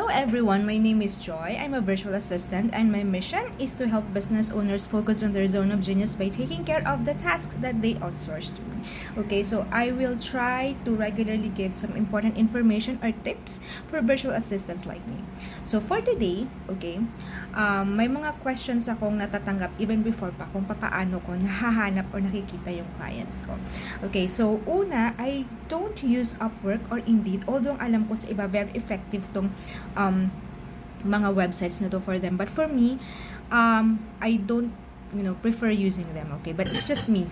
Hello everyone, my name is Joy. I'm a virtual assistant and my mission is to help business owners focus on their zone of genius by taking care of the tasks that they outsource to me. Okay, so I will try to regularly give some important information or tips for virtual assistants like me. So for today, okay, may mga questions akong natatanggap even before pa kung paano ko nahahanap or nakikita yung clients ko. Okay, so una, I don't use Upwork or Indeed, although alam ko sa iba very effective tong mga websites na to for them. But for me, I don't prefer using them, okay? But it's just me.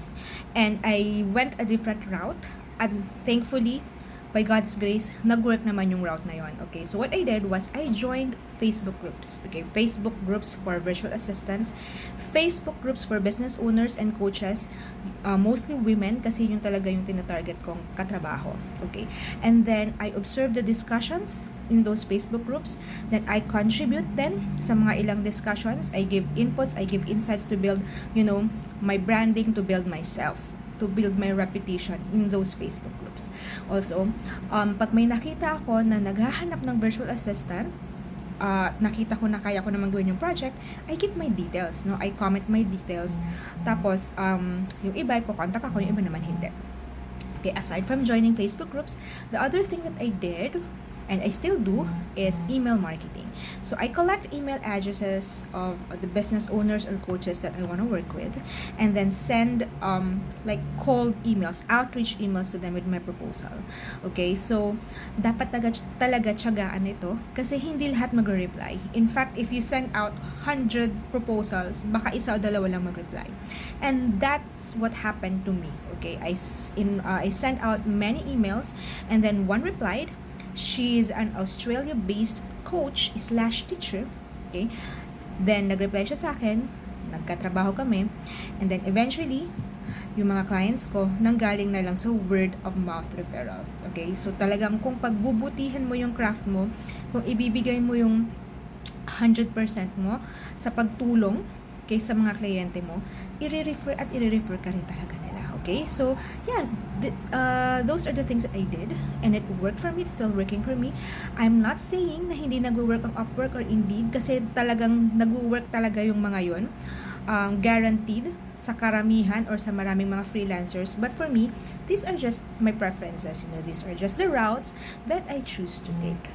And I went a different route and thankfully, by God's grace, nag-work naman yung route na yon. Okay, so what I did was I joined Facebook groups. Okay, Facebook groups for virtual assistants, Facebook groups for business owners and coaches, mostly women kasi yun talaga yung tinatarget kong katrabaho. Okay, and then I observed the discussions in those Facebook groups, then I contribute then sa mga ilang discussions. I give inputs, I give insights to build, my branding, to build myself, to build my reputation in those Facebook groups. Also, pag may nakita ako na naghahanap ng virtual assistant, nakita ko na kaya ko naman gawin yung project, I give my details, no? I comment my details. Tapos, yung iba, ko-contact ako, yung iba naman hindi. Okay, aside from joining Facebook groups, the other thing that I did, and I still do, is email marketing. So I collect email addresses of the business owners or coaches that I want to work with, and then send like cold emails, outreach emails to them with my proposal. Okay, so dapat talaga tiyagaan ito kasi hindi lahat mag-reply. In fact, if you send out 100 proposals, baka isa o dalawa lang mag-reply. And that's what happened to me. Okay, I sent out many emails and then one replied. She is an Australia-based coach / teacher. Okay? Then, nag-reply siya sa akin. Nagkatrabaho kami. And then, eventually, yung mga clients ko, nanggaling na lang sa word of mouth referral. Okay? So, talagang kung pagbubutihan mo yung craft mo, kung ibibigay mo yung 100% mo sa pagtulong kay sa mga kliyente mo, i-refer ka rin talaga nila. Okay, so yeah, those are the things that I did and it worked for me. It's still working for me. I'm not saying na hindi nag-work ang Upwork or Indeed kasi talagang nag-work talaga yung mga yun. Guaranteed sa karamihan or sa maraming mga freelancers. But for me, these are just my preferences. These are just the routes that I choose to take.